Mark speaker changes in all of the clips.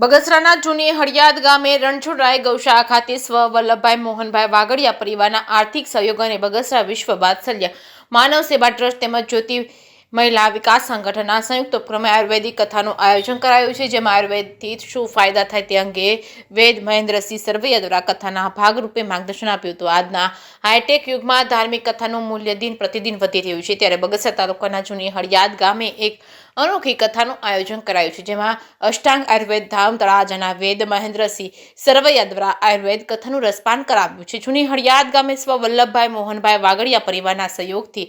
Speaker 1: બગસરાના જૂની હળિયાદ ગામે રણછોડરાય ગૌશાળા ખાતે સ્વ વલ્લભભાઈ મોહનભાઈ વાગડિયા પરિવારના આર્થિક સહયોગ અને બગસરા વિશ્વ વાત્સલ્ય માનવ સેવા ટ્રસ્ટ તેમજ જ્યોતિ મહિલા વિકાસ સંગઠનના સંયુક્ત ઉપક્રમે આયુર્વેદિક કથાનું આયોજન કરાયું છે, જેમાં આયુર્વેદથી શું ફાયદા થાય તે અંગે વેદ મહેન્દ્રસિંહ સરવૈયા દ્વારા કથાના ભાગરૂપે માર્ગદર્શન આપ્યું હતું। આજના હાઈટેક યુગમાં ધાર્મિક કથાનું મૂલ્ય દિન પ્રતિદિન વધી રહ્યું છે, ત્યારે બગસરા તાલુકાના જૂની હળિયાદ ગામે એક અનોખી કથાનું આયોજન કરાયું છે, જેમાં અષ્ટાંગ આયુર્વેદ ધામ તળાજાના વેદ મહેન્દ્રસિંહ સરવૈયા દ્વારા આયુર્વેદ કથાનું રસપાન કરાવ્યું છે। જૂની હળિયાદ ગામે સ્વ વલ્લભભાઈ મોહનભાઈ વાગડિયા પરિવારના સહયોગથી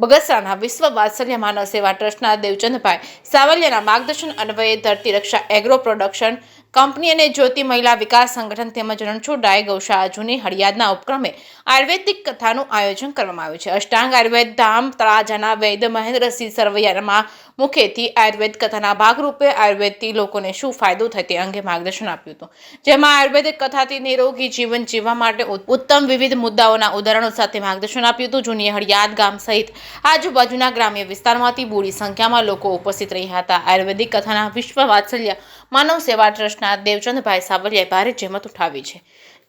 Speaker 1: બગસરાના વિશ્વ વાત્સલ્ય માનવ સેવા ટ્રસ્ટના દેવચંદભાઈ સાવલિયાના માર્ગદર્શન અન્વયે ધરતી રક્ષા એગ્રો પ્રોડક્શન કંપની અને જ્યોતિ મહિલા વિકાસ સંગઠન તેમજ રણછોડરાય ગૌશાળા જૂની હળિયાદના ઉપક્રમે આયુર્વેદિક કથાનું આયોજન કરવામાં આવ્યું છે। અષ્ટાંગ આયુર્વેદ ધામ તળાજાના વૈદ મહેન્દ્રસિંહ સરવૈયામાં મુખ્યથી આયુર્વેદ કથાના ભાગરૂપે આયુર્વેદથી લોકોને શું ફાયદો થાય તે અંગે માર્ગદર્શન આપ્યું હતું, જેમાં આયુર્વેદિક કથાથી નિરોગી જીવન જીવવા માટે ઉત્તમ વિવિધ મુદ્દાઓના ઉદાહરણો સાથે માર્ગદર્શન આપ્યું હતું। જૂની હળિયાદ ગામ સહિત આજુબાજુના ગ્રામ્ય વિસ્તારમાંથી બહોળી સંખ્યામાં લોકો ઉપસ્થિત રહ્યા હતા। આયુર્વેદિક કથાના વિશ્વ વાત્સલ્ય માનવ સેવા ટ્રસ્ટના દેવચંદભાઈ સાવલિયાએ ભારે જહેમત ઉઠાવી છે।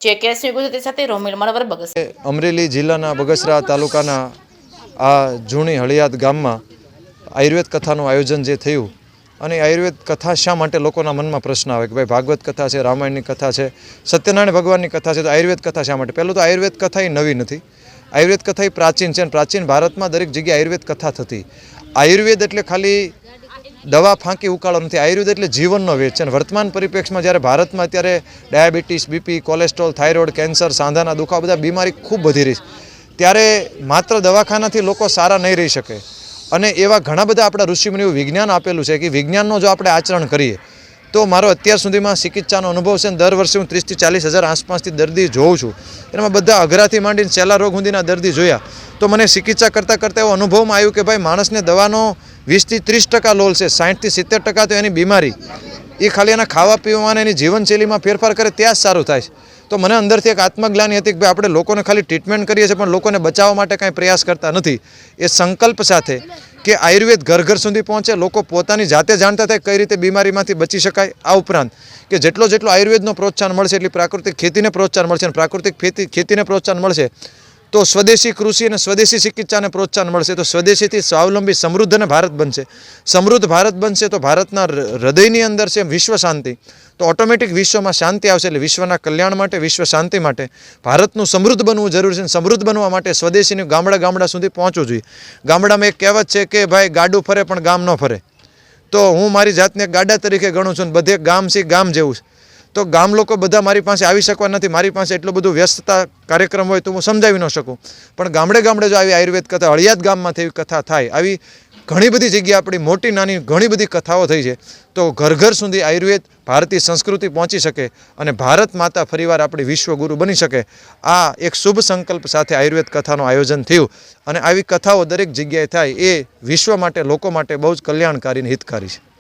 Speaker 1: જેકેએસ ગુજરાતી સાથે રોમિલ મણવર, બગસરા।
Speaker 2: અમરેલી જિલ્લાના બગસરા તાલુકાના આ જૂની હળિયાદ ગામમાં આયુર્વેદ કથાનું આયોજન જે થયું અને આયુર્વેદ કથા શા માટે લોકોના મનમાં પ્રશ્ન આવે કે ભાઈ ભાગવત કથા છે, રામાયણની કથા છે, સત્યનારાયણ ભગવાનની કથા છે, તો આયુર્વેદ કથા શા માટે? પહેલું તો આયુર્વેદ કથા એ નવી નથી, આયુર્વેદ કથા એ પ્રાચીન છે અને પ્રાચીન ભારતમાં દરેક જગ્યાએ આયુર્વેદ કથા થતી। આયુર્વેદ એટલે ખાલી દવા ફાંકી ઉકાળો નથી, આયુર્વેદ એટલે જીવનનો વેદ છે અને વર્તમાન પરિપ્રેક્ષમાં જ્યારે ભારતમાં અત્યારે diabetes, BP, cholesterol, thyroid, cancer, સાંધાના દુખાવા બધા બીમારી ખૂબ વધી રહી છે, ત્યારે માત્ર દવાખાનાથી લોકો સારા નહીં રહી શકે અને એવા ઘણા બધા આપણા ઋષિમુનિઓ વિજ્ઞાન આપેલું છે કે વિજ્ઞાનનો જો આપણે આચરણ કરીએ તો મારો અત્યાર સુધીમાં ચિકિત્સાનો અનુભવ છે, દર વર્ષે હું 30 થી 40 હજાર આસપાસથી દર્દી જોઉં છું, એમાં બધા અઘરાથી માંડીને છેલ્લા રોગ સુધીના દર્દી જોયા તો મને ચિકિત્સા કરતાં કરતાં એવો અનુભવમાં આવ્યું કે ભાઈ માણસને દવાનો 20 થી 30% લોલ છે, 60 થી 70% તો એની બીમારી એ ખાલી એના ખાવા પીવામાં એની જીવનશૈલીમાં ફેરફાર કરે ત્યાં જ સારું થાય છે। તો મને અંદરથી એક આત્મજ્ઞાની હતી કે ભાઈ આપણે લોકોને ખાલી ટ્રીટમેન્ટ કરીએ છીએ પણ લોકોને બચાવવા માટે કાંઈ પ્રયાસ કરતા નથી। એ સંકલ્પ સાથે કે આયુર્વેદ ઘર ઘર સુધી પહોંચે, લોકો પોતાની જાતે જાણતા થાય કઈ રીતે બીમારીમાંથી બચી શકાય। આ ઉપરાંત કે જેટલો આયુર્વેદનો પ્રોત્સાહન મળશે એટલી પ્રાકૃતિક ખેતીને પ્રોત્સાહન મળશે અને પ્રાકૃતિક ખેતીને પ્રોત્સાહન મળશે તો સ્વદેશી કૃષિ અને સ્વદેશી ચિકિત્સાને પ્રોત્સાહન મળશે, તો સ્વદેશીથી સ્વાવલંબી સમૃદ્ધ ભારત બનશે। સમૃદ્ધ ભારત બનશે તો ભારતના હૃદયની અંદર છે વિશ્વ શાંતિ, તો ઓટોમેટિક વિશ્વમાં શાંતિ આવશે, એટલે વિશ્વના કલ્યાણ માટે, વિશ્વ શાંતિ માટે ભારતનું સમૃદ્ધ બનવું જરૂરી છે। સમૃદ્ધ બનવા માટે સ્વદેશીનું ગામડા સુધી પહોંચવું જોઈએ। ગામડામાં એક કહેવત છે કે ભાઈ ગાડું ફરે પણ ગામ ન ફરે, તો હું મારી જાતને ગાડા તરીકે ગણું છું, બધે ગામ છે ગામ જેવું છે, તો ગામ લોકો બધા મારી પાસે આવી શકવા નથી, મારી પાસે એટલું બધું વ્યસ્તતા કાર્યક્રમ હોય તો હું સમજાવી ન શકું, પણ ગામડે જો આવી આયુર્વેદ કથા, હળિયાદ ગામમાં એવી કથા થાય, આવી ઘણી બધી જગ્યાએ આપણી મોટી નાની ઘણી બધી કથાઓ થઈ છે, તો ઘર ઘર સુધી આયુર્વેદ ભારતીય સંસ્કૃતિ પહોંચી શકે અને ભારત માતા ફરીવાર આપણી વિશ્વગુરુ બની શકે। આ એક શુભ સંકલ્પ સાથે આયુર્વેદ કથાનું આયોજન થયું અને આવી કથાઓ દરેક જગ્યાએ થાય એ વિશ્વ માટે, લોકો માટે બહુ જ કલ્યાણકારી અને હિતકારી છે।